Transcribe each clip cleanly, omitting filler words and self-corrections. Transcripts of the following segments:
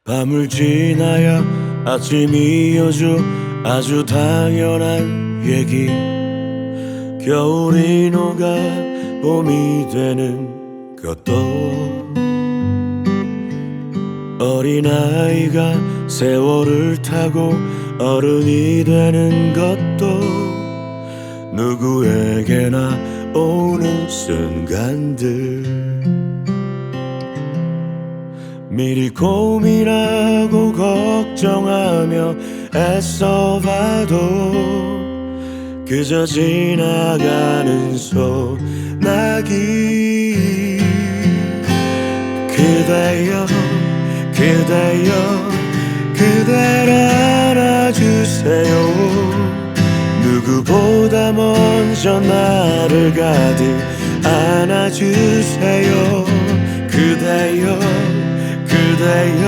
밤을 지나야 아침이 오죠. 아주 당연한 얘기. 겨울이 녹아 봄이 되는 것도, 어린아이가 세월을 타고 어른이 되는 것도 누구에게나 오는 순간들. 미리 고민하고 걱정하며 애써봐도 그저 지나가는 소나기. 그대여 그대여 그댈 안아주세요. 누구보다 먼저 나를 가득 안아주세요. 그대여 그대여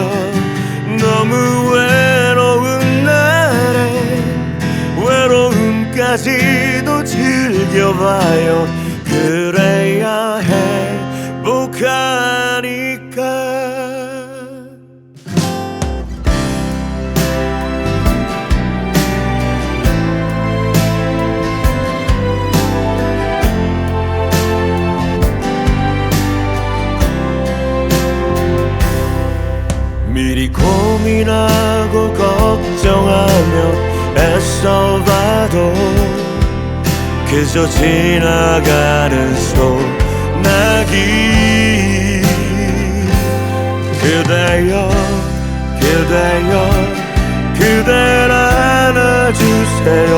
너무 외로운 날에 외로움까지도 즐겨봐요. 그래야 행복하니까. 미리 고민하고 걱정하며 애써봐도 그저 지나가는 소나기. 그대여 그대여 그댈 안아주세요.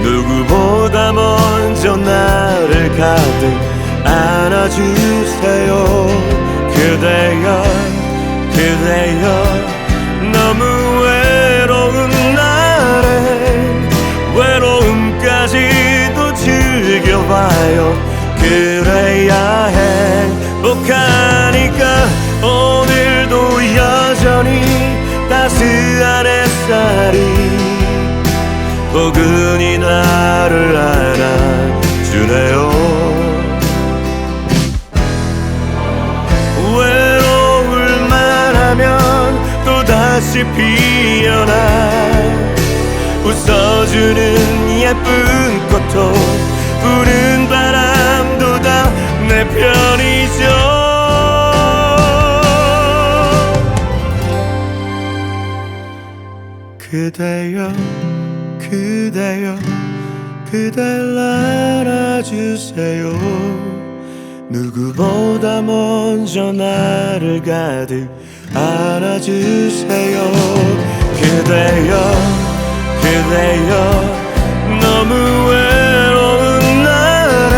누구보다 먼저 나를 가득 안아주세요. 그대여 그대여 너무 외로운 날에 외로움까지도 즐겨봐요. 그래야 행복하니까. 오늘도 여전히 따스한 햇살이 포근히 나를 안아주네요. 또다시 피어나 웃어주는 예쁜 꽃도 부는 바람도 다 내 편이죠. 그대여 그대여 그댈 안아주세요. 누구보다 먼저 나를 가득 안아주세요. 그대여 그대여 너무 외로운 날에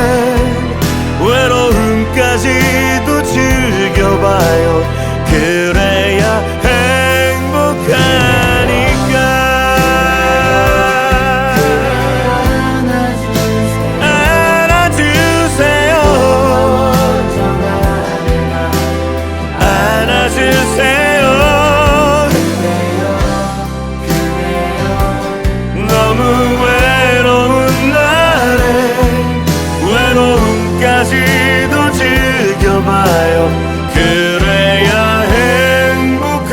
외로움까지도 즐겨봐요. 그래야 행복하니까. 까지도 즐겨봐요. 그래야 행복하니까.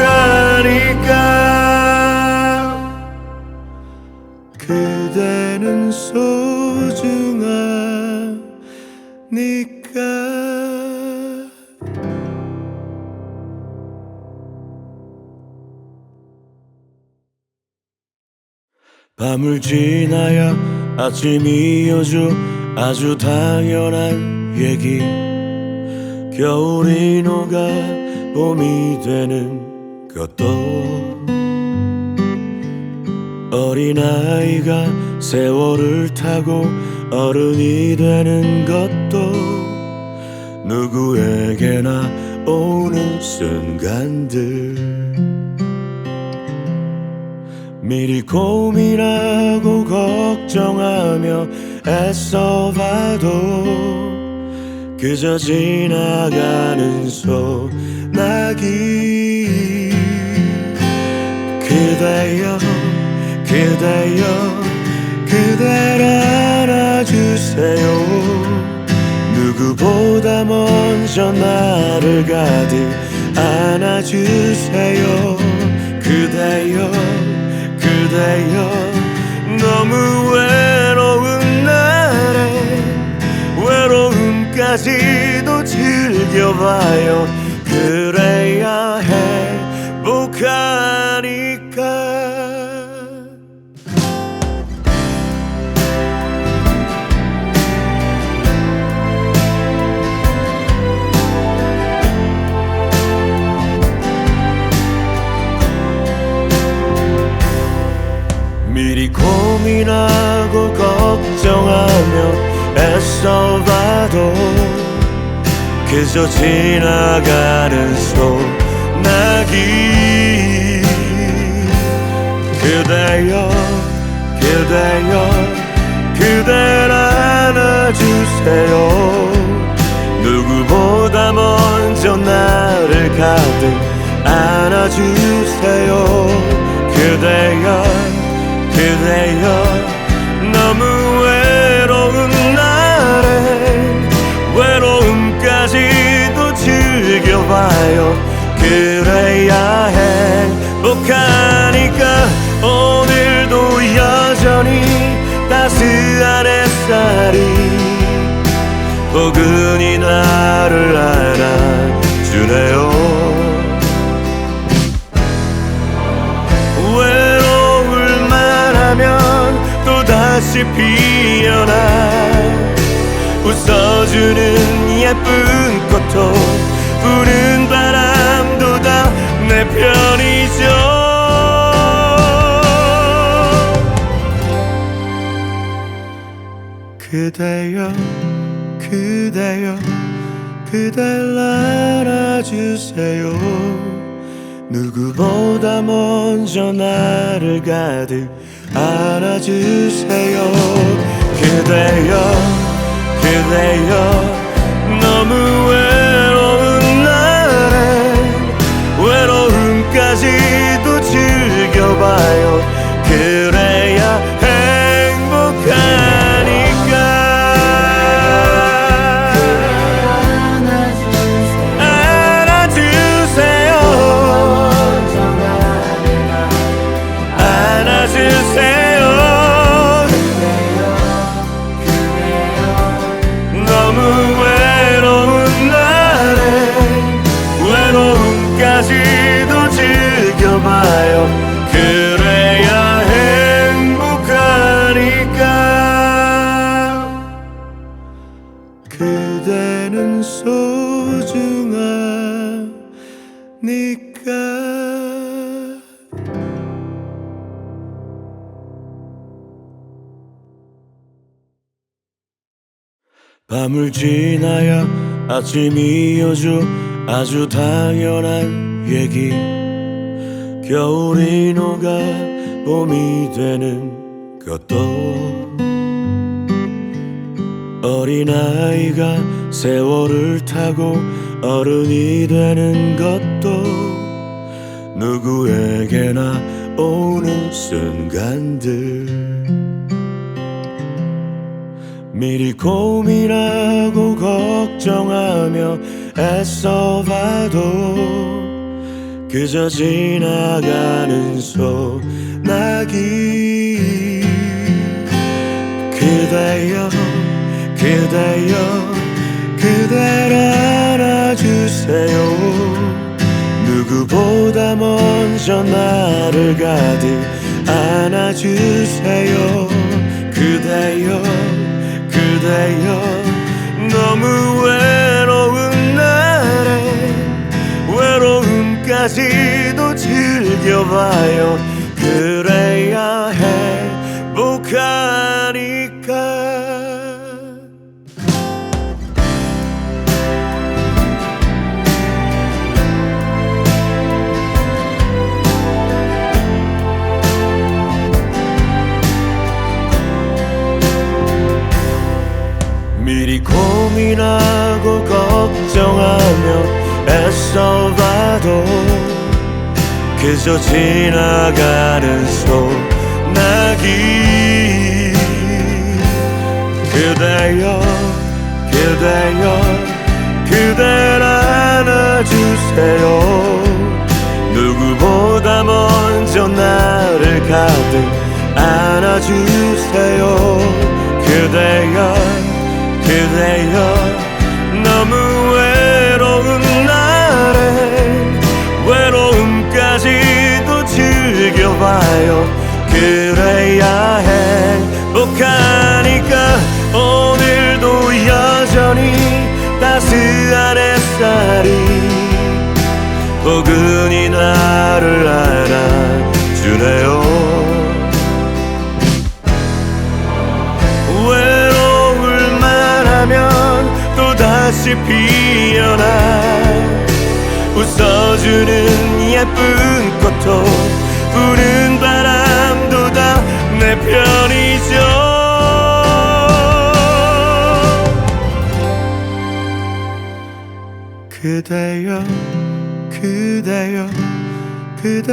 그대는 소중하니까. 밤을 지나야 아침이 오죠. 아주 당연한 얘기. 겨울이 녹아 봄이 되는 것도, 어린아이가 세월을 타고 어른이 되는 것도 누구에게나 오는 순간들. 미리 고민하고 걱정하며 애써봐도 그저 지나가는 소나기. 그대여 그대여 그댈 안아주세요. 누구보다 먼저 나를 가득 안아주세요. 그대여 그대여 너무 외로운 날에 외로움까지도 즐겨봐요. 그래야 행복하니까. 미리 고민하고 걱정하며 애써봐도 그저 지나가는 소나기. 그대여 그대여 그댈 안아주세요. 누구보다 먼저 나를 가득 안아주세요. 그대여 그대여 너무 외로운 날에 외로움까지도 즐겨봐요. 그래야 행복하니까. 오늘도 여전히 따스한 햇살이 포근히 나를 안아주네요. 또다시 피어나 웃어주는 예쁜 꽃도 부는 바람도 다 내 편이죠. 그대여 그대여 그댈 안아주세요. 누구보다 먼저 나를 가득 안아주세요. 그대여 그대여 너무 외로운 날에 외로움까지도 즐겨봐요. 그래야 행복하니까. 안아주세요. 안아주세요. 너무 외로운 날에 외로움까지도 즐겨봐요. 그래야 행복하니까. 그대는 소중하니까. 밤을 지나야 아침이 오죠. 아주 당연한 얘기. 겨울이 녹아 봄이 되는 것도 어린아이가 세월을 타고 어른이 되는 것도 누구에게나 오는 순간들. 미리 고민하고 걱정하며 애써봐도 그저 지나가는 소나기. 그대여 그대여 그댈 안아주세요. 누구보다 먼저 나를 가득 안아주세요. 그대여 그대여 너무 외로운 날에 외로움까지도 즐겨봐요. 그래야 행복하니까. 미리 고민하고 걱정하며 애써봐도 그저 지나가는 소나기. 그대여 그대여 그댈 안아주세요. 누구보다 먼저 나를 가득 안아주세요. 그대여 그대여 너무 외로운 날엔 외로움까지도 즐겨봐요. 그래야 행복하니까 오늘도 여전히 따스한 햇살이 포근히 나를 안아주네요. 외로울만 하면 또다시 피어나 웃어주는 예쁜 꽃도 부는 바람도 다 내 편이죠. 그대여 그대여 그댈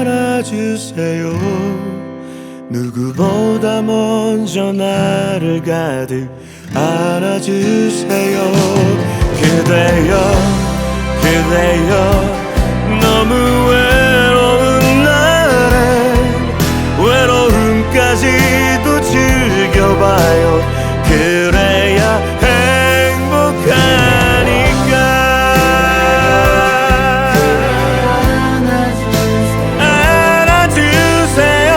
안아주세요. 누구보다 먼저 나를 가득 안아주세요. 그대여 그대여 너무 외로운 날엔 외로움까지도 즐겨봐요. 그래야 행복하니까. 안아주세요.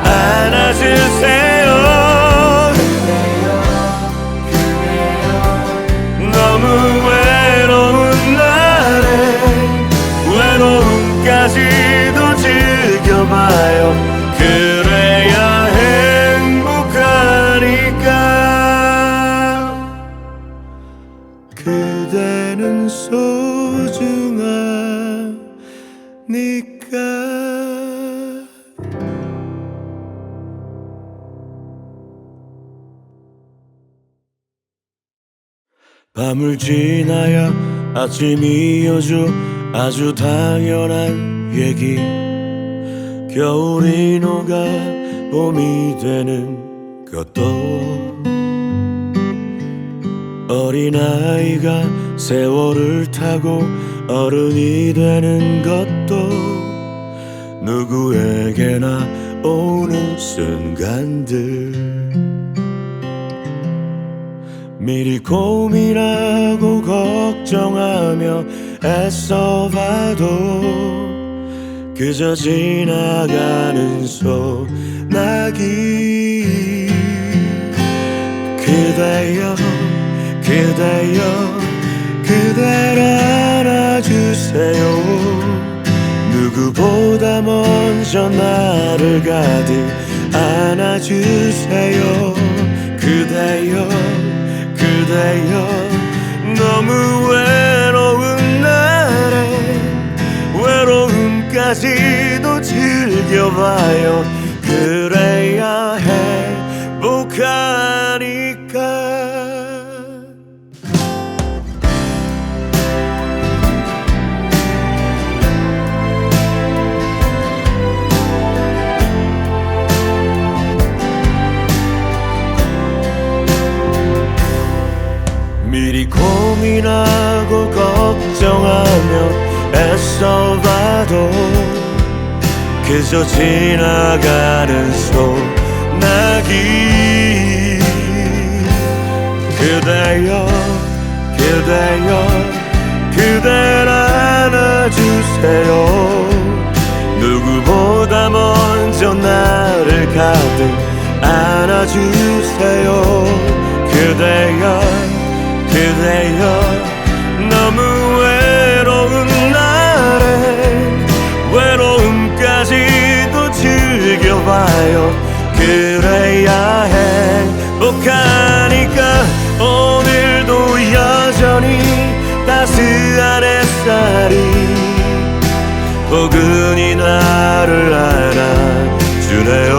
안아주세요. 너무 외로운 날에 외로움까지도 즐겨봐요. 그래야 행복하니까. 그대는 소중하니까. 밤을 지나야 아침이 오죠. 아주 당연한 얘기. 겨울이 녹아 봄이 되는 것도 어린아이가 세월을 타고 어른이 되는 것도 누구에게나 오는 순간들. 미리 고민하고 걱정하며 애써봐도 그저 지나가는 소나기. 그대여 그대여 그댈 안아주세요. 누구보다 먼저 나를 가득 안아주세요. 그대여 그대여 너무 외로운 날에 외로움까지도 즐겨봐요. 그래야 행복하니까. 미리 고민하고 걱정하며 애써봐도 그저 지나가는 소나기. 그대여 그대여 그댈 안아주세요. 누구보다 먼저 나를 가득 안아주세요. 그대여 그대여 너무 외로운 날엔 외로움까지도 즐겨봐요. 그래야 행복하니까 오늘도 여전히 따스한 햇살이 포근히 나를 안아주네요.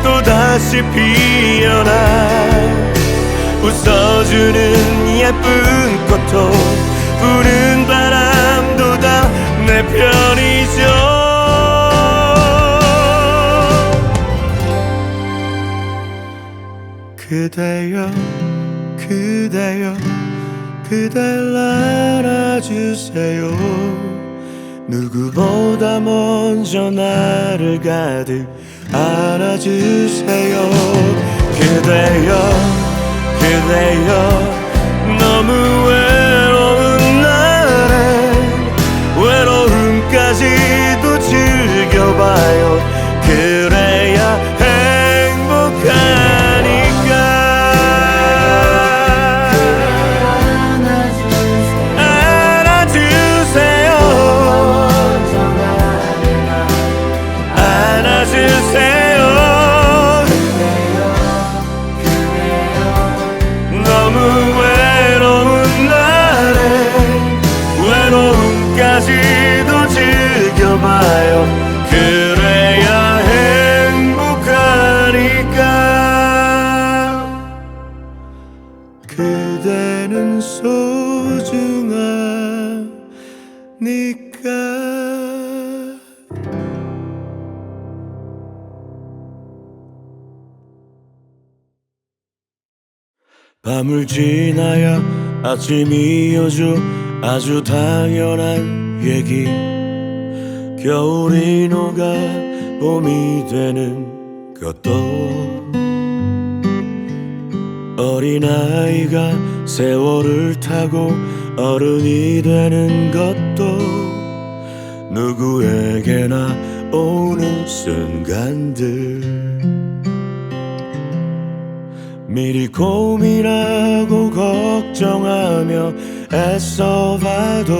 또다시 피어나 웃어주는 예쁜 꽃도 부는 바람도 다 내 편이죠. 그대여 그대여 그댈 안아주세요. 누구보다 먼저 나를 가득 안아주세요. 그대여 그대여 너무 외로운 날엔 외로움까지도 즐겨봐요. 그래야 행복하니까. 안아주세요. 안아주세요. 너무 외로운 날에 외로움까지도 즐겨봐요. 그래야 행복하니까. 그대는 소중하니까. 밤을 지나야 아침이 오죠. 아주 당연한 얘기. 겨울이 녹아 봄이 되는 것도, 어린아이가 세월을 타고 어른이 되는 것도 누구에게나 오는 순간들. 미리 고민하고 걱정하며 애써봐도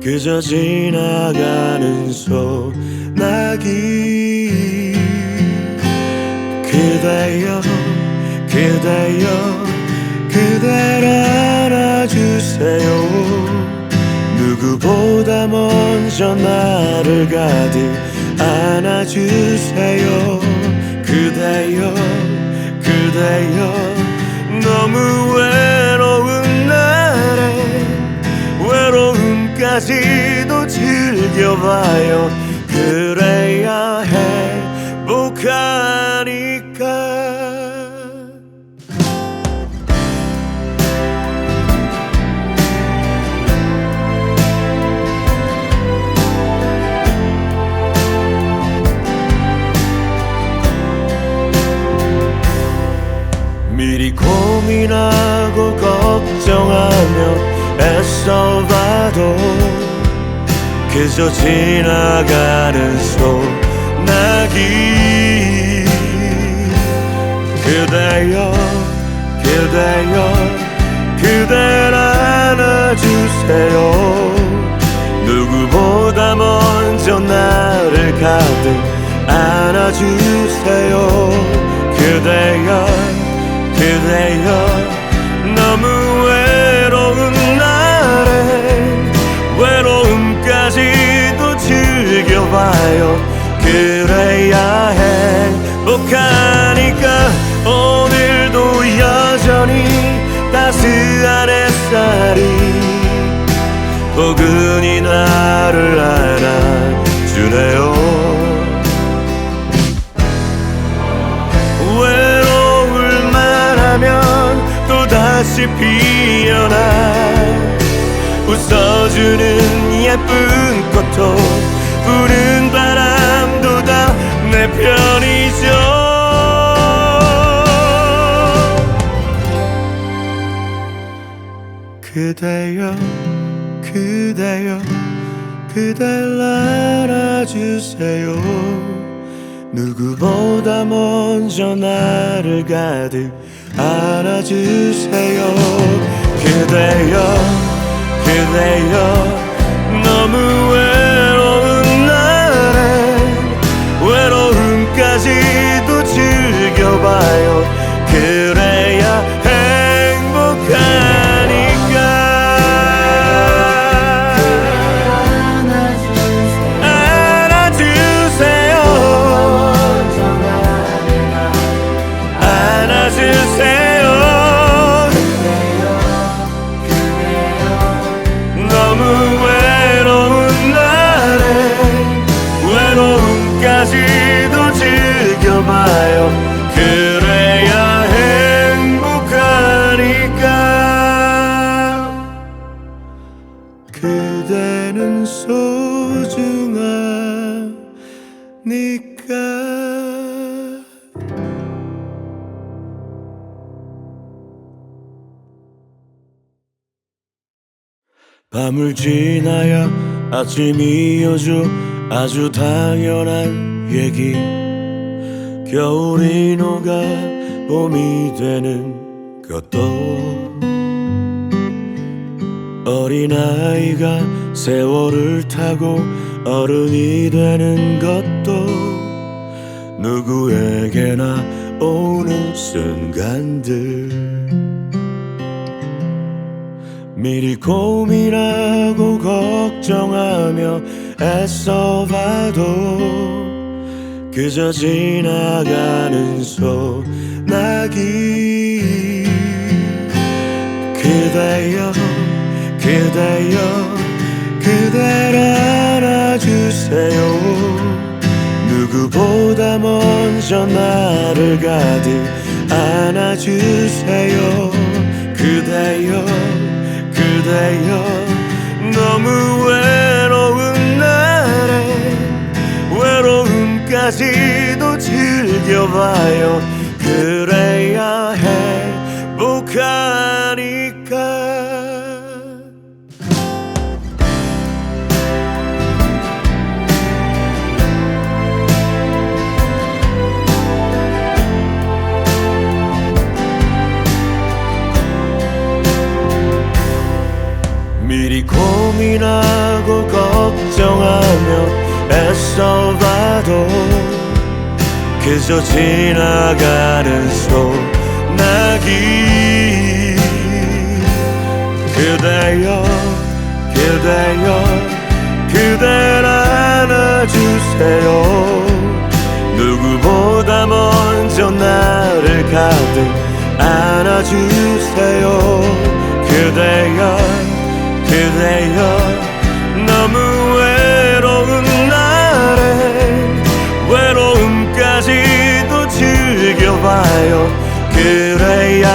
그저 지나가는 소나기. 그대여 그대여 그댈 안아주세요. 누구보다 먼저 나를 가득 안아주세요. 그대여 그대여 너무 외로운 날에 외로움까지도 즐겨봐요. 그래야 행복하니까. 미리 고민하고 걱정하며 애써봐도 그저 지나가는 소나기. 그대여 그대여 그댈 안아주세요. 누구보다 먼저 나를 가득 안아주세요. 그대여 그대여 너무 외로운 날에 외로움까지도 즐겨봐요. 그래야 행복하니까. 오늘도 여전히 따스한 햇살이 포근히 나를 안아주네요. 또다시 피어나 웃어주는 예쁜 꽃도 부는 바람도 다 내 편이죠. 그대여 그대여 그댈 안아주세요. 누구보다 먼저 나를 가득 안아주세요. 그대여 그대여 너무 외로운 날에 외로움까지도 즐겨봐요. 그래야 행복하니까. 안아주세요. 안아주세요. 너무 외로운 날에 외로움까지도 즐겨봐요. 그래야 밤을 지나야 아침이 오죠. 아주 당연한 얘기. 겨울이 녹아 봄이 되는 것도, 어린아이가 세월을 타고 어른이 되는 것도 누구에게나 오는 순간들. 미리 고민하고 걱정하며 애써봐도 그저 지나가는 소나기. 그대여 그대여 그댈 안아주세요. 누구보다 먼저 나를 가득 안아주세요. 그대여 그대여 너무 외로운 날에 외로움까지도 즐겨봐요. 그래야 행복하니까. 미리 고민하고 걱정하며 애써봐도 그저 지나가는 소나기. 그대여 그대여 그댈 안아주세요. 누구보다 먼저 나를 가득 안아주세요. 그대여 그대여 너무 외로운 날에 외로움까지도 즐겨봐요. 그래야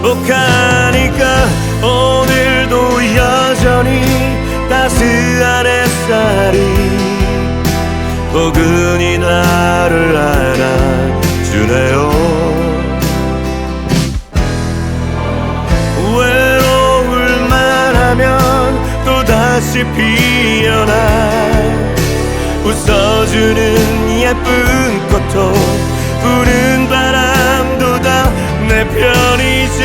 행복하니까. 오늘도 여전히 따스한 햇살이 포근히 나를 안아주네요. 또다시 피어나 웃어주는 예쁜 꽃도 부는 바람도 다 내 편이죠.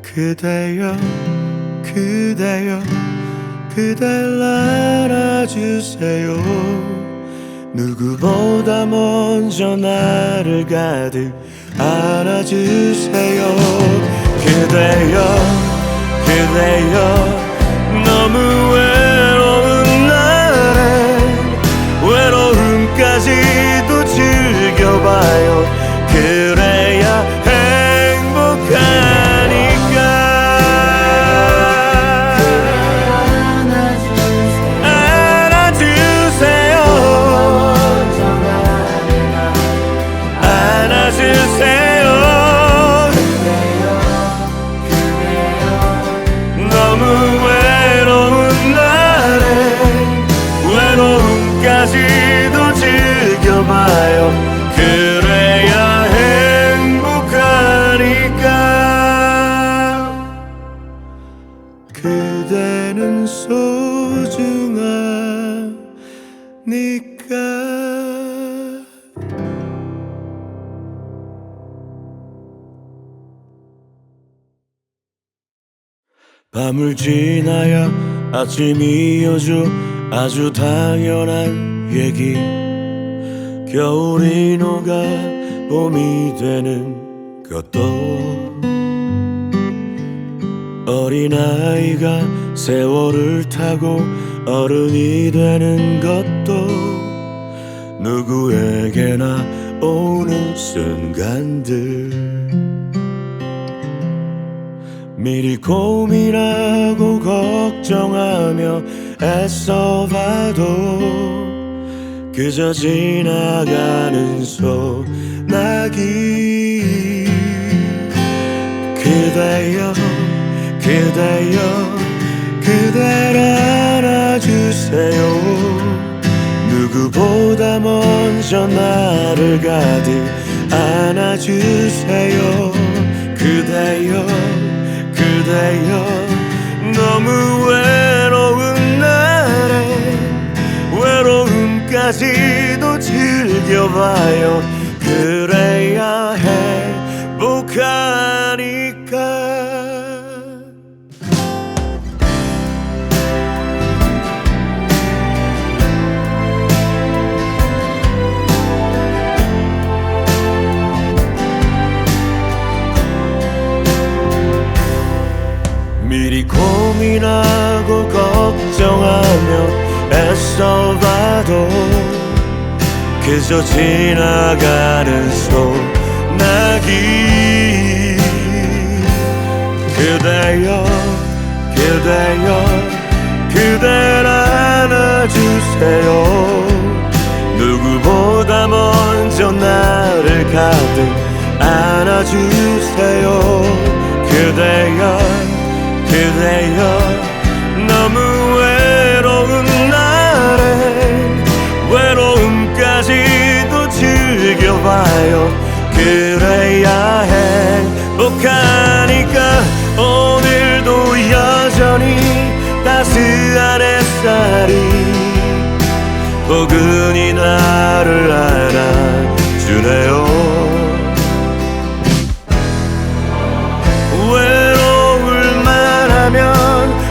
그대여 그대여 그댈 안아주세요. 누구보다 먼저 나를 가득 안아주세요. 그대여 그대여 너무 외로운 날에 외로움까지도 즐겨봐요. 그래야 행복하니까. 안아주세요. 안아주세요. 너무 외로운 날에 외로움까지도 즐겨봐요. 그래야 행복하니까. 그대는 소중하니까. 밤을 지나야 아침이 오죠. 아주 당연한 얘기. 겨울이 녹아 봄이 되는 것도, 어린아이가 세월을 타고 어른이 되는 것도 누구에게나 오는 순간들. 미리 고민하고 걱정하며 애써봐도 그저 지나가는 소나기. 그대여 그대여 그댈 안아주세요. 누구보다 먼저 나를 가득 안아주세요. 그대여 그대여 너무 외로운 날에 외로움까지도 즐겨봐요. 그래야 행복하니까. 미리 고민하고 걱정하며 애써봐도 그저 지나가는 소나기. 그대여 그대여 그댈 안아주세요. 누구보다 먼저 나를 가득 안아주세요. 그대여 그대여 너무 외로운 날에 외로움까지도 즐겨봐요. 그래야 행복하니까. 오늘도 여전히 따스한 햇살이 포근히 나를 안아주네요.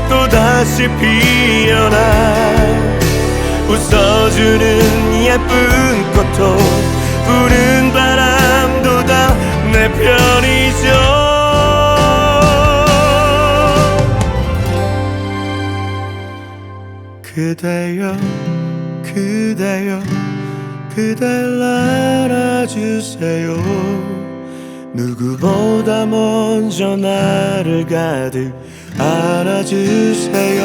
또다시 피어나 웃어주는 예쁜 꽃도 부는 바람도 다 내 편이죠. 그대여 그대여 그댈 안아주세요. 누구보다 먼저 나를 가득 안아주세요.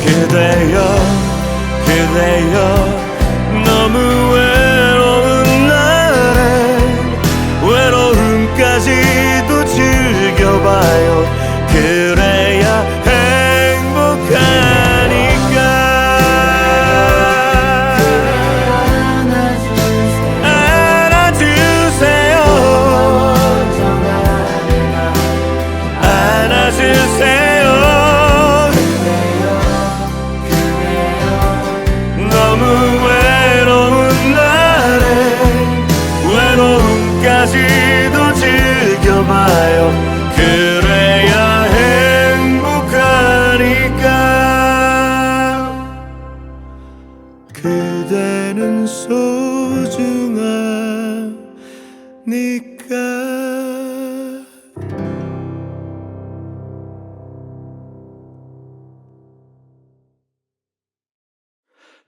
그대여 그대여 너무 외로운 날에 외로움까지도 즐겨봐요. 그래야 행복하니까. 안아주세요. 안아주세요. 너무 외로운 날에 외로움까지도 즐겨봐요. 그래야 행복하니까. 그대는 소중하니까.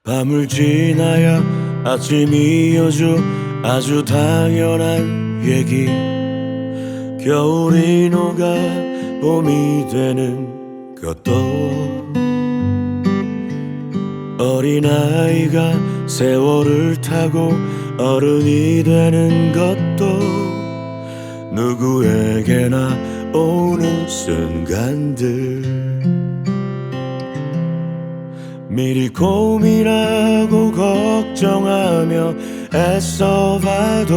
밤을 지나야 아침이 오죠. 아주 당연한 얘기. 겨울이 녹아 봄이 되는 것도 어린아이가 세월을 타고 어른이 되는 것도 누구에게나 오는 순간들. 미리 고민하고 걱정하며 애써봐도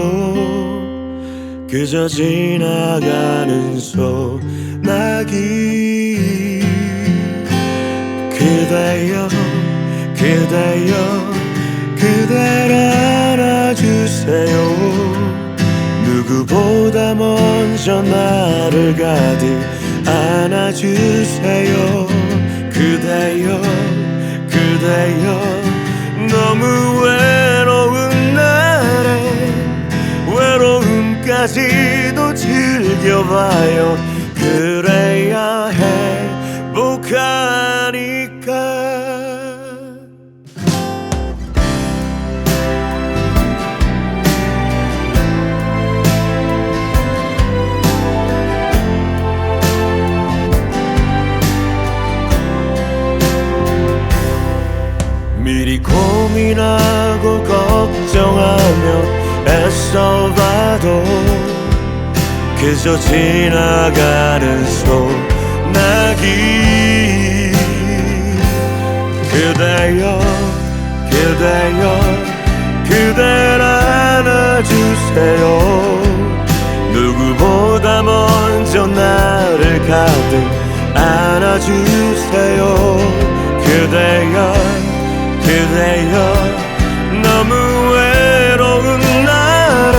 그저 지나가는 소나기. 그대여 그대여 그댈 안아주세요. 누구보다 먼저 나를 가득 안아주세요. 그대여 그대여 너무 외로운 날에 외로움까지도 즐겨봐요. 그래야 행복하니까. 미리 고민하고 걱정하며 애써봐도 그저 지나가는 소나기. 그대여 그대여 그댈 안아 안아주세요. 누구보다 먼저 나를 가득 안아주세요. 그대여 그대여 너무 외로운 날에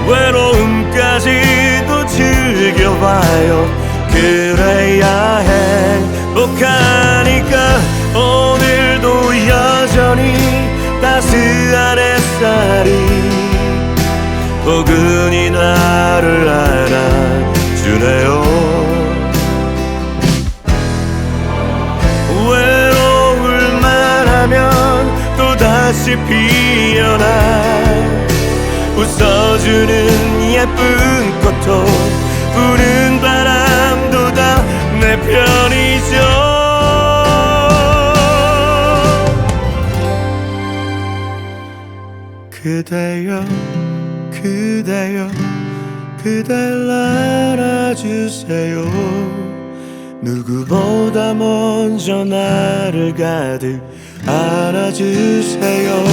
외로움까지도 즐겨봐요. 그래야 행복하니까 오늘도 여전히 따스한 햇살이 포근히 나를 안아주네요. 외로울만 하면 또다시 피어나 웃어주는 예쁜 꽃도 부는 바람도 다 내 편이죠. 그대여 그대여 그댈 안아주세요. 누구보다 먼저 나를 가득 안아주세요.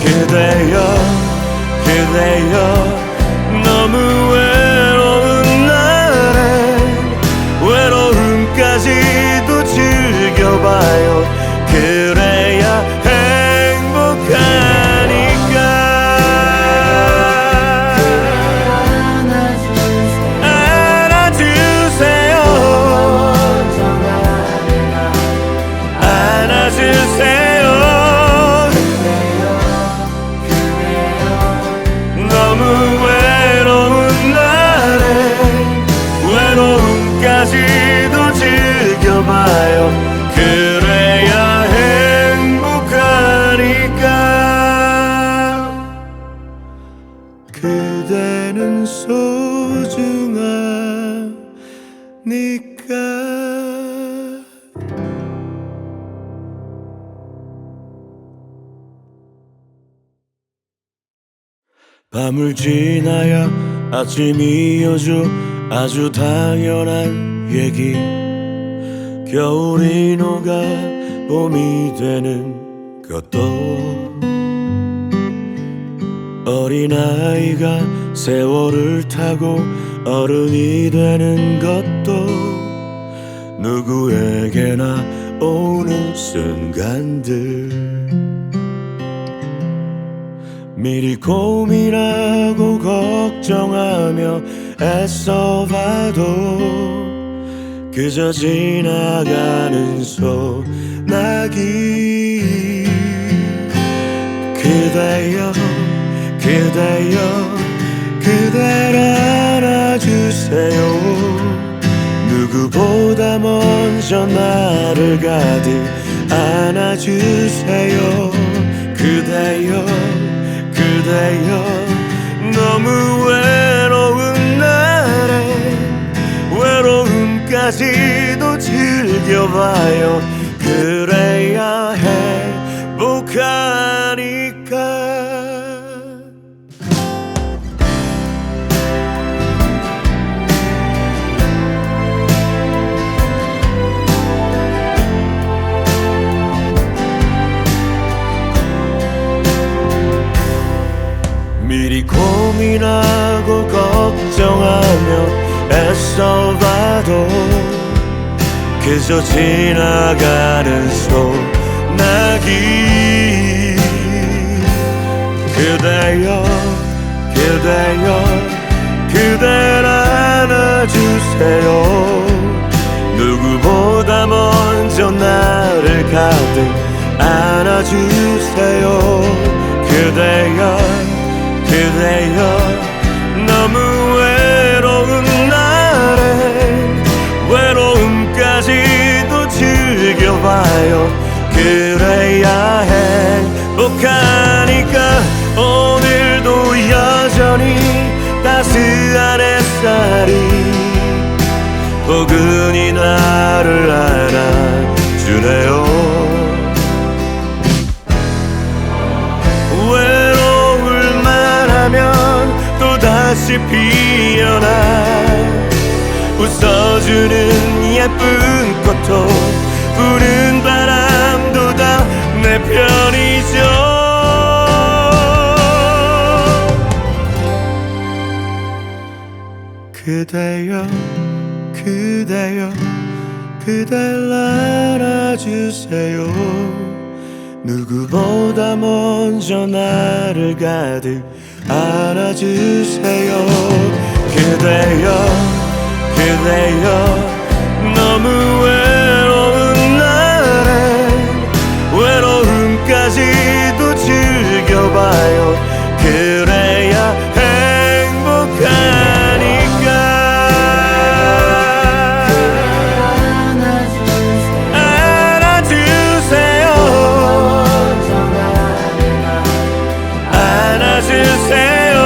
그대여 그대여 너무 외로운 날에 외로움까지도 즐겨봐요. 그래야 행복하니까 안아주세요. 안아주세요. 너무 외로운 날에 외로움까지도 즐겨봐요. 그래야 행복하니까. 그대는 소중하니까. 밤을 지나야 아침이 오죠. 아주 당연한 얘기. 겨울이 녹아 봄이 되는 것도 어린아이가 세월을 타고 어른이 되는 것도 누구에게나 오는 순간들. 미리 고민하고 걱정하며 애써봐도 그저 지나가는 소나기. 그대여 그대여 그댈 안아주세요. 누구보다 먼저 나를 가득 안아주세요. 그대여 그대여 너무 외로운 날에 외로움까지도 즐겨봐요. 그래야 행복하니까. 미리 고민하고 걱정하며 애써봐도 그저 지나가는 소나기. 그대여 그대여 그댈 안아주세요. 누구보다 먼저 나를 가득 안아주세요. 그대여 그대여 너무 외로운 날에 외로움까지도 즐겨봐요. 그래야 행복하니까 오늘도 여전히 따스한 햇살이 포근히 나를 안아주네요. 또다시 피어나 웃어주는 예쁜 꽃도 부는 바람도 다 내 편이죠. 그대여 그대여 그댈 안아주세요. 누구보다 먼저 나를 가득 안아주세요. 그대여 그대여 너무 외로운 날엔 외로움까지도 즐겨봐요. 그래야 행복하니까. 안아주세요. 안아주세요.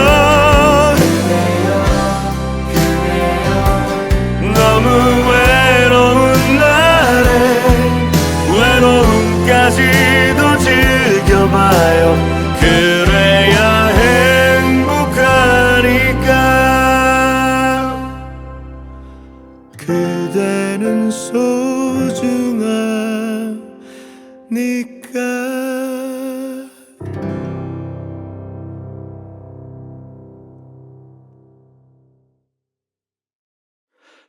너무 외로운 날에 외로움까지도 즐겨봐요. 그래야 행복하니까. 그대는 소중하니까.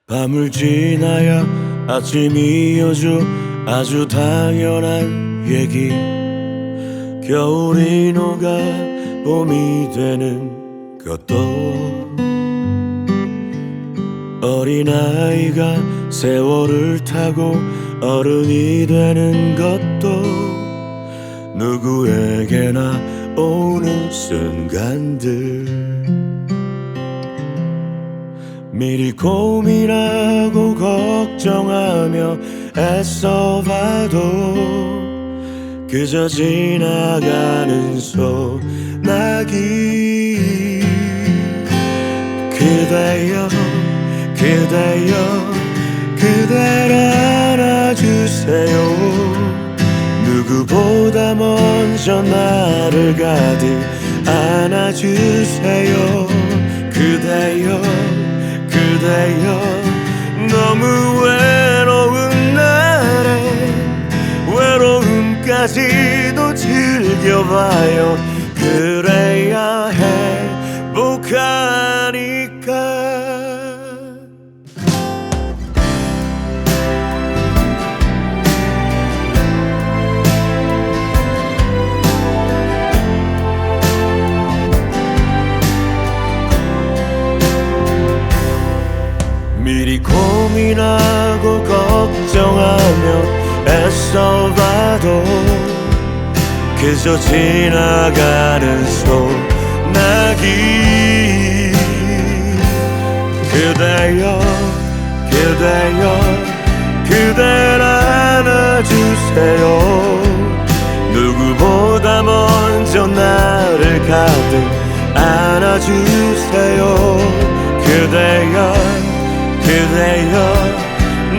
밤을 지나야 아침이 오죠. 아주 당연한 얘기. 겨울이 녹아 봄이 되는 것도 어린아이가 세월을 타고 어른이 되는 것도 누구에게나 오는 순간들. 미리 고민하고 걱정하며 애써봐도 그저 지나가는 소나기. 그대여 그대여 그댈 안아주세요. 누구보다 먼저 나를 가득 안아주세요. 그대여 그대여 너무 외로운 날엔 외로움까지도 즐겨봐요. 그래야 행복하니까. 미리 고민하고 걱정하며 애써봐도 그저 지나가는 소나기. 그대여 그대여 그댈 안아주세요. 누구보다 먼저 나를 가득 안아주세요. 그대여 그대여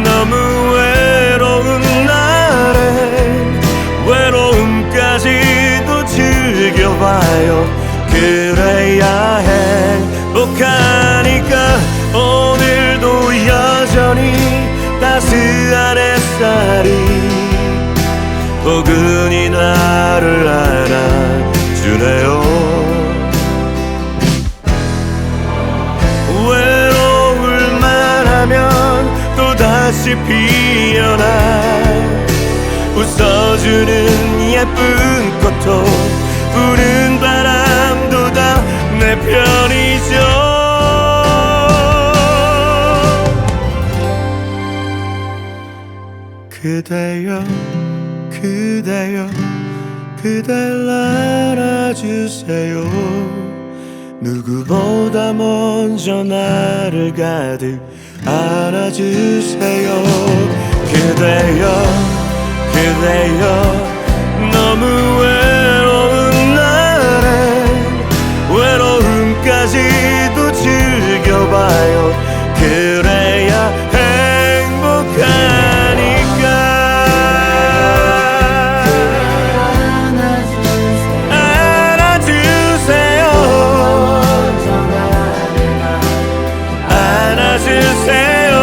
너무 외로운 날엔 외로움까지도 즐겨봐요. 그래야 행복하니까. 오늘도 여전히 따스한 햇살이 포근히 나를 안아주네요. 또다시 피어나 웃어주는 예쁜 꽃도 부는 바람도 다 내 편이죠. 그대여 그대여 그댈 안아주세요. 누구보다 먼저 나를 가득 안아주세요. 그대여 그대여 너무 외로운 날엔 외로움까지도 즐겨봐요. 그래야 행복하니까. 안아주세요. 안아주세요.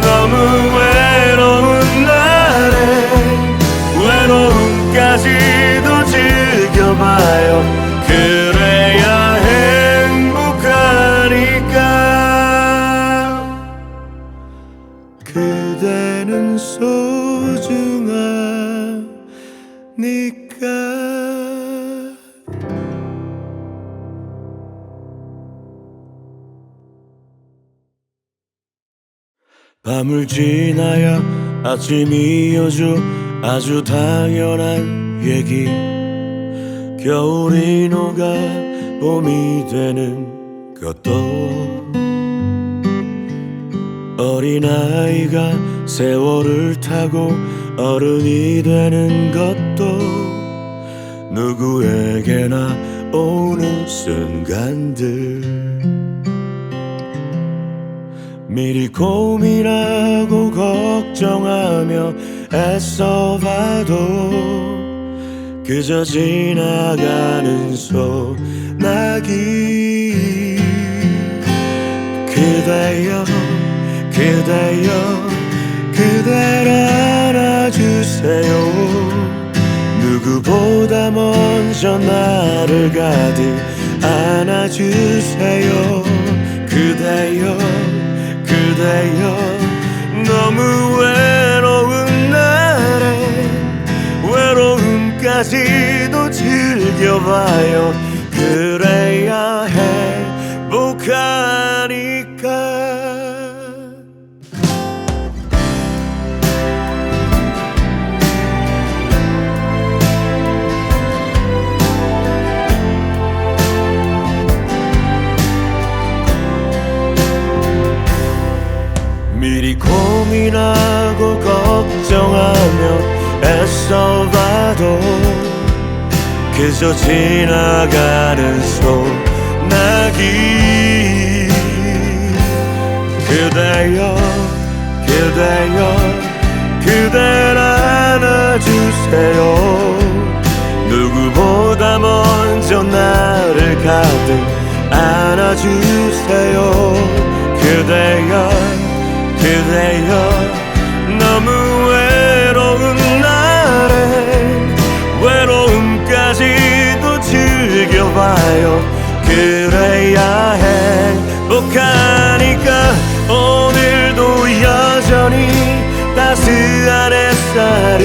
너무 외로운 날에 외로움까지도 즐겨봐요. 그래야 그대는 소중하니까. 밤을 지나야 아침이 오죠. 아주 당연한 얘기. 겨울이 녹아 봄이 되는 것도, 어린아이가 세월을 타고 어른이 되는 것도 누구에게나 오는 순간들. 미리 고민하고 걱정하며 애써봐도 그저 지나가는 소나기. 그대여 그대여 그댈 안아주세요. 누구보다 먼저 나를 가득 안아주세요. 그대여 그대여 너무 외로운 날엔 외로움까지도 즐겨봐요. 그래야 행복하니까. 미리 고민하고 걱정하며 애써봐도 그저 지나가는 소나기. 그대여 그대여 그댈 안아주세요. 누구보다 먼저 나를 가득 안아주세요. 그대여 그대여 너무 외로운 날엔 외로움까지도 즐겨봐요. 그래야 행복하니까. 오늘도 여전히 따스한 햇살이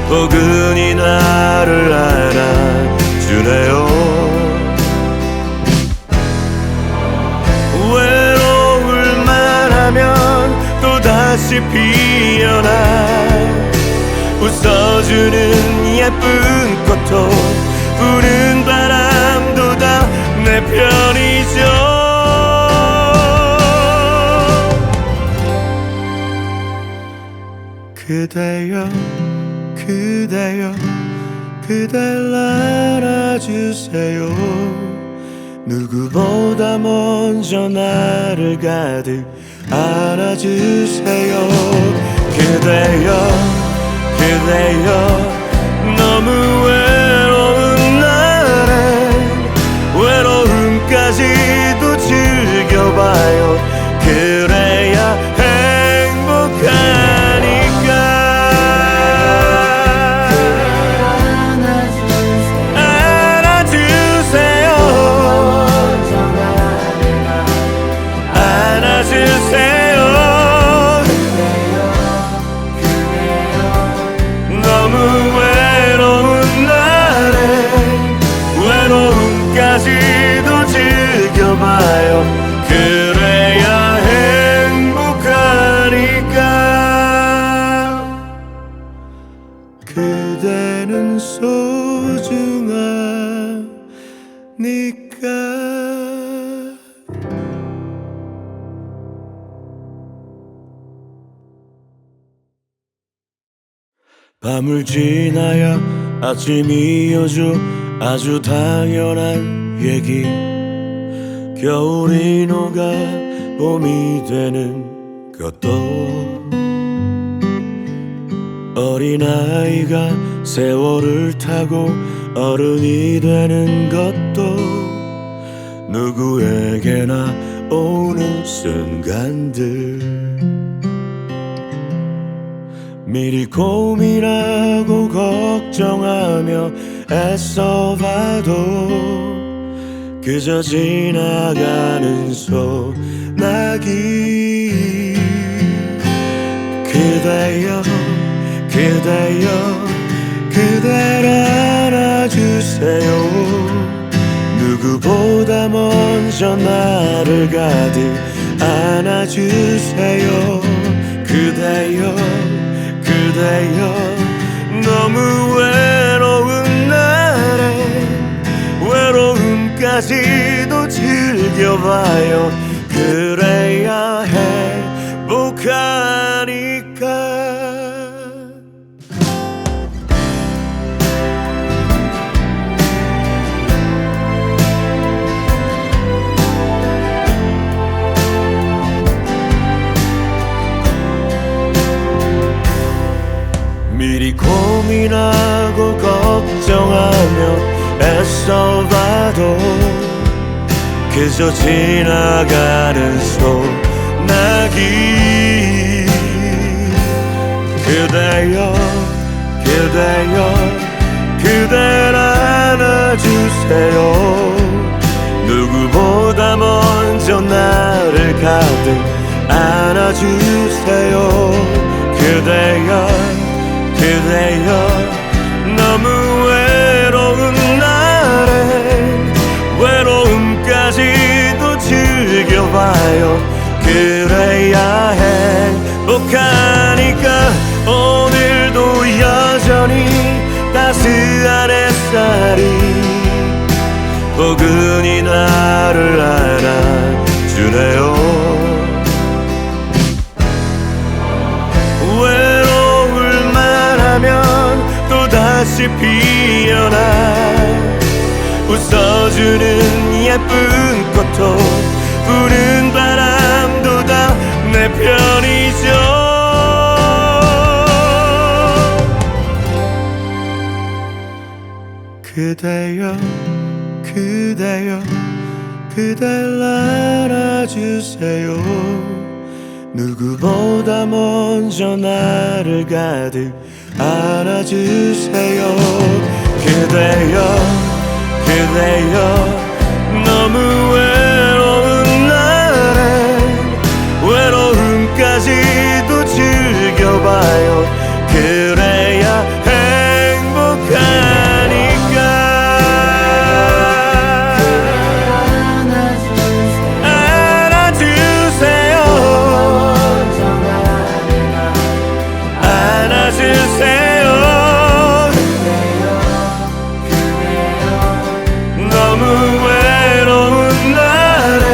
포근히 나를 안아주네요. 또다시 피어나 웃어주는 예쁜 꽃도 부는 바람도 다 내 편이죠. 그대여 그대여 그댈 안아주세요. 누구보다 먼저 나를 가득 안아주세요. 그대여 그대여 너무 외로운 날엔 외로움까지도 즐겨봐요. 그래야 행복하니까. 안아주세요. 안아주세요. 너무 외로운 날에 외로움까지도 즐겨봐요. 그래야 행복하니까. 그대는 소중하니까. 밤을 지나야 아침이 오죠. 아주 당연한 얘기. 겨울이 녹아 봄이 되는 것도, 어린아이가 세월을 타고 어른이 되는 것도 누구에게나 오는 순간들. 미리 고민하고 걱정하며 애써봐도 그저 지나가는 소나기. 그대여 그대여 그댈 안아주세요. 누구보다 먼저 나를 가득 안아주세요. 그대여 그대여 너무 외로운 날에 외로움까지도 즐겨봐요. 그래야 행복하니까. 미리 고민하고 걱정하며 애써봐도 그저 지나가는 소나기. 그대여 그대여 그댈 안아주세요. 누구보다 먼저 나를 가득 안아주세요. 그대여 그대여 너무 외로운 날에 외로움까지도 즐겨봐요. 그래야 행복하니까. 오늘도 여전히 따스한 햇살이 포근히 나를 안아주네요. 또다시 피어나 웃어주는 예쁜 꽃도 부는 바람도 다 내 편이죠. 그대여 그대여 그댈 안아주세요. 누구보다 먼저 나를 가득 안아주세요. 그대여 그대여 너무 외로운 날에 외로움까지도 즐겨봐요. 그래야 행복하니까. 안아주세요. 안아주세요. 너무 외로운 날에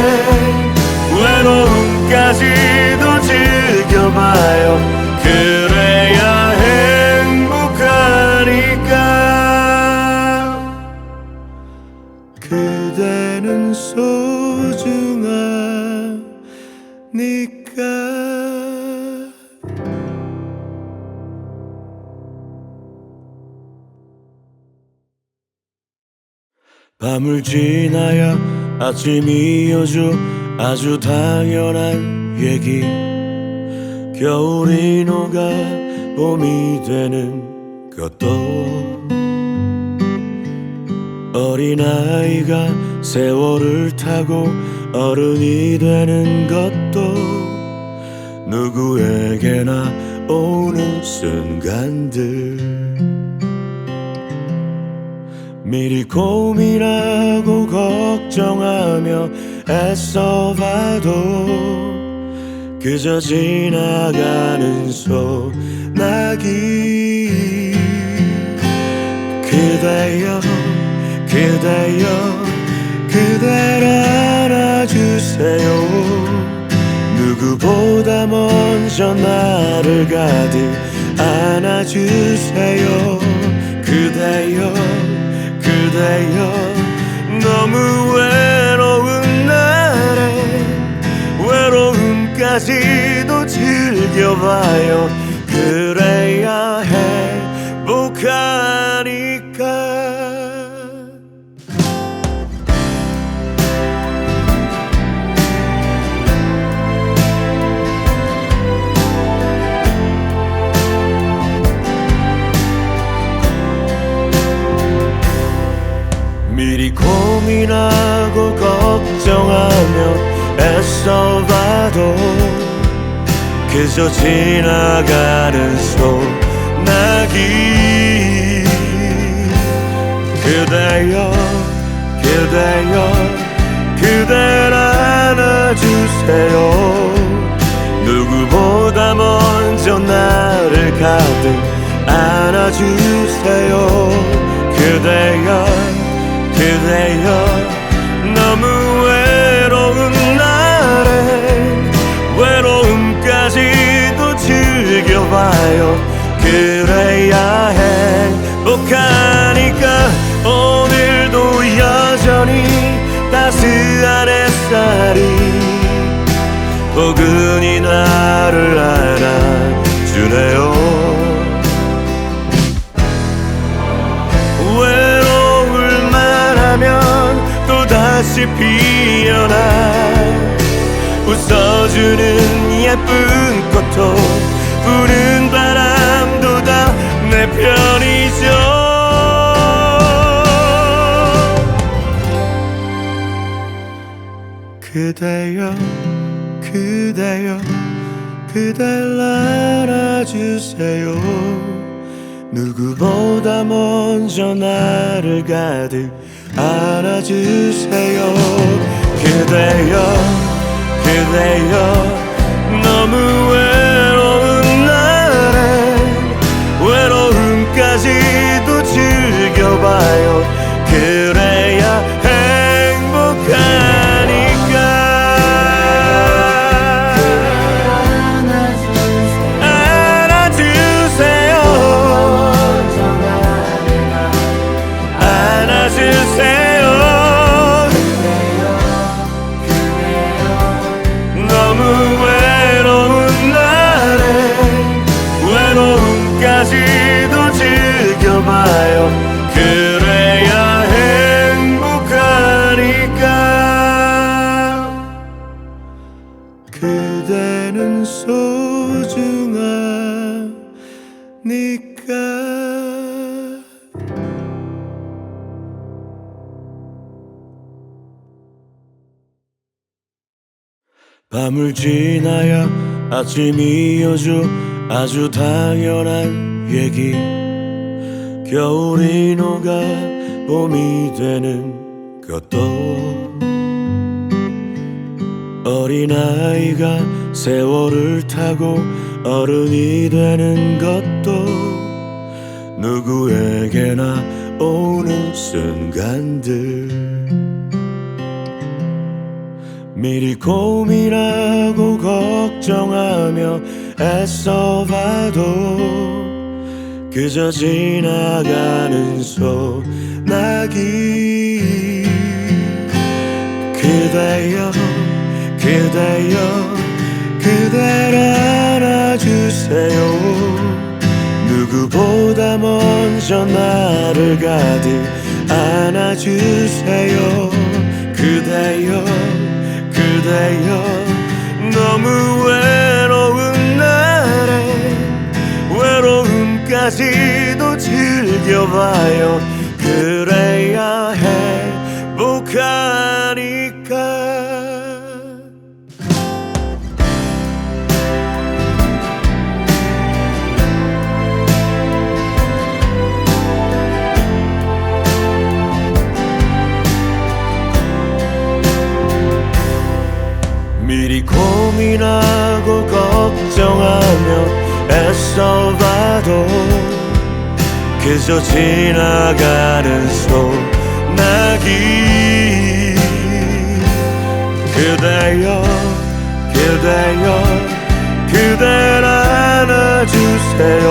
외로움까지도 즐겨봐요. 그래야 행복하니까. 그대는 소중하니까. 밤을 지나야 아침이 오죠. 아주 당연한 얘기. 겨울이 녹아 봄이 되는 것도 어린아이가 세월을 타고 어른이 되는 것도 누구에게나 오는 순간들. 미리 고민하고 걱정하며 애써봐도 그저 지나가는 소나기. 그대여 그대여 그댈 안아주세요. 누구보다 먼저 나를 가득 안아주세요. 그대여 그대여 너무 외로운 날에 외로움까지도 즐겨봐요. 그래야 행복하니까. 미리 고민하고 걱정하며 애써봐도 그저 지나가는 소나기. 그대여 그대여 그댈 안아주세요. 누구보다 먼저 나를 가득 안아주세요. 그대여 그대여 너무 외로운 날에 외로움까지도 즐겨봐요. 그래야 행복하니까. 오늘도 여전히 따스한 햇살이 포근히 나를 안아주네요. 외로울만 하면 또다시 피어나 웃어주는 예쁜 꽃도 부는 바람도 다 내 편이죠. 그대여 그대여 그댈 안아주세요. 누구보다 먼저 나를 가득 안아주세요. 그대여 그대여 너무 외로운 날에 외로움까지도 즐겨봐요. 그래야 행복하니까. 안아주세요. 안아주세요. 너무 외로운 날에 외로움까지도 즐겨봐요. 그래야 행복하니까. 그대는 소중하니까. 밤을 지나야 아침이 오죠. 아주 당연한 얘기. 겨울이 녹아 봄이 되는 것도 어린아이가 세월을 타고 어른이 되는 것도 누구에게나 오는 순간들. 미리 고민하고 걱정하며 애써봐도 그저 지나가는 소나기. 그대여 그대여 그댈 안아주세요. 누구보다 먼저 나를 가득 안아주세요. 그대여 그대여 너무 외로운 날에 외로움까지도 즐겨봐요. 그래야 행복하니까. 미리 고민하고 걱정하며 애써봐도 그저 지나가는 소나기. 그대여 그대여 그댈 안아주세요.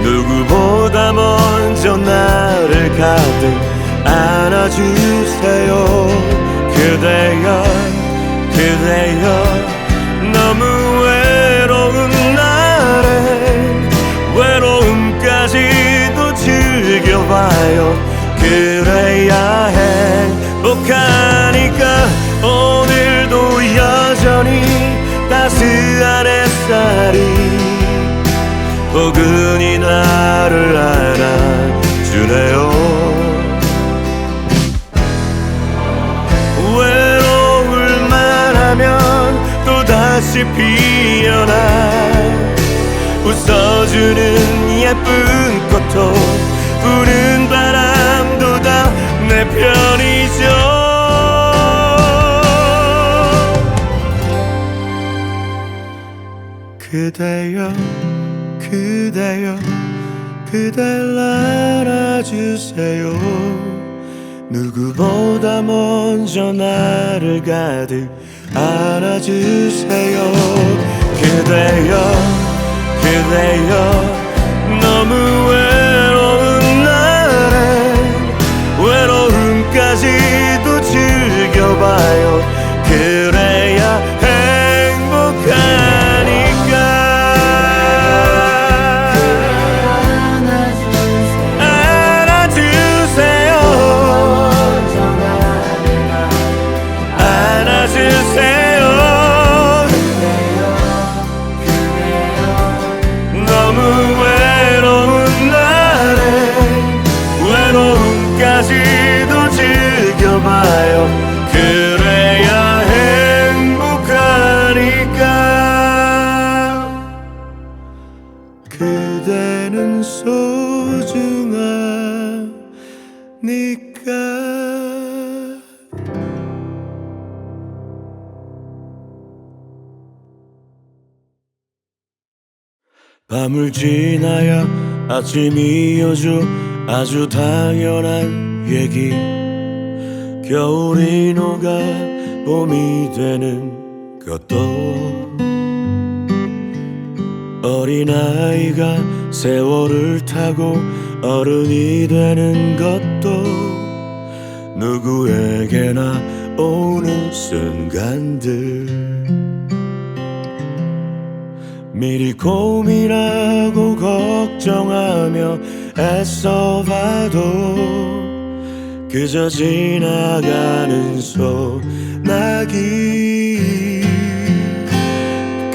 누구보다 먼저 나를 가득 안아주세요. 그대여 그대여 너무 외로운 날에 외로움까지도 즐겨봐요. 그래야 행복하니까. 오늘도 여전히 따스한 햇살이 포근히 나를 안아주네요. 또다시 피어나 웃어주는 예쁜 꽃도 부는 바람도 다 내 편이죠. 그대여 그대여 그댈 안아주세요. 누구보다 먼저 나를 가득 안아주세요. 그대여 그대여 너무 외로운 날엔 외로움까지도 즐겨봐요. 그래야 행복하니까. 안아주세요. 안아주세요. 너무 외로운 날에 외로움까지도 즐겨봐요. 그래야 행복하니까. 그대는 소중하니까. 밤을 지나야 아침이 오죠. 아주 당연한 얘기. 겨울이 녹아 봄이 되는 것도 어린아이가 세월을 타고 어른이 되는 것도 누구에게나 오는 순간들. 미리 고민하고 걱정하며 애써봐도 그저 지나가는 소나기.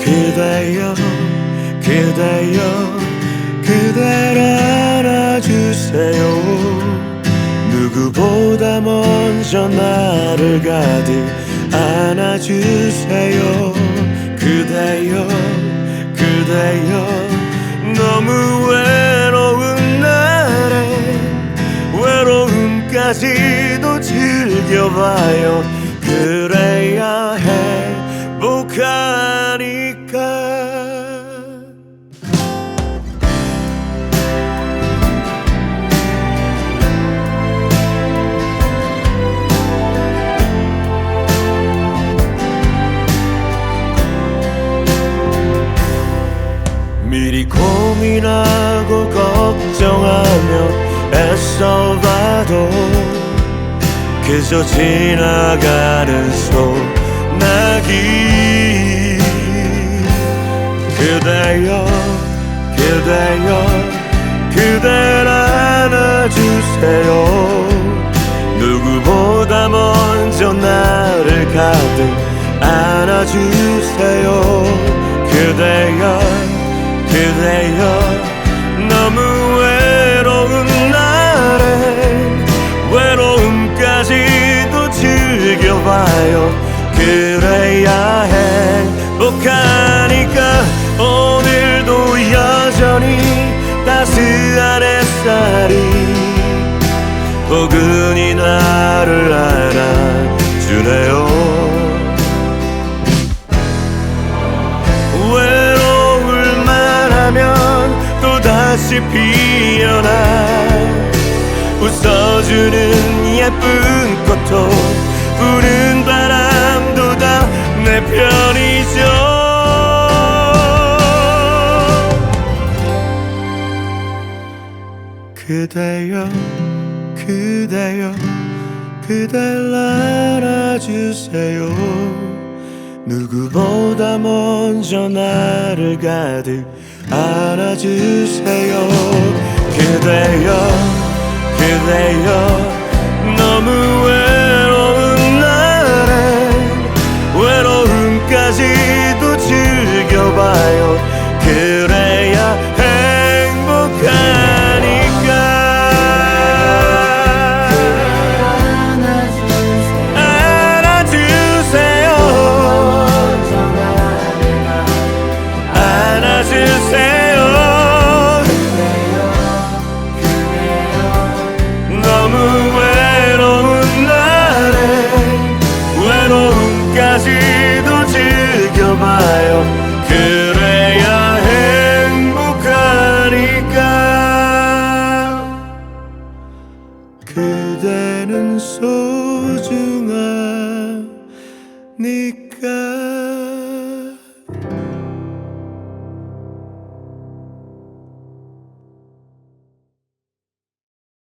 그대여 그대여 그댈 안아주세요. 누구보다 먼저 나를 가득 안아주세요. 그대여 그대여 너무 외로운 날엔 외로움까지도 즐겨봐요. 그래야 행복하니까. 미리 고민하고 걱정하며 애써봐도 그저 지나가는 소나기. 그대여 그대여 그댈 안아주세요. 누구보다 먼저 나를 가득 안아주세요. 그대여 그대여 너무 외로운 날엔 외로움까지도 즐겨봐요. 그래야 행복하니까. 오늘도 여전히 따스한 햇살이 포근히 나를 안아주네요. 또다시 피어나 웃어주는 예쁜 꽃도 부는 바람도 다 내 편이죠. 그대여 그대여 그댈 안아주세요. 누구보다 먼저 나를 가득 안아주세요. 그대여 그대여 너무 외로운 날엔 외로움까지도 즐겨봐요. 그래야 행복하니까. 안아주세요. 안아주세요.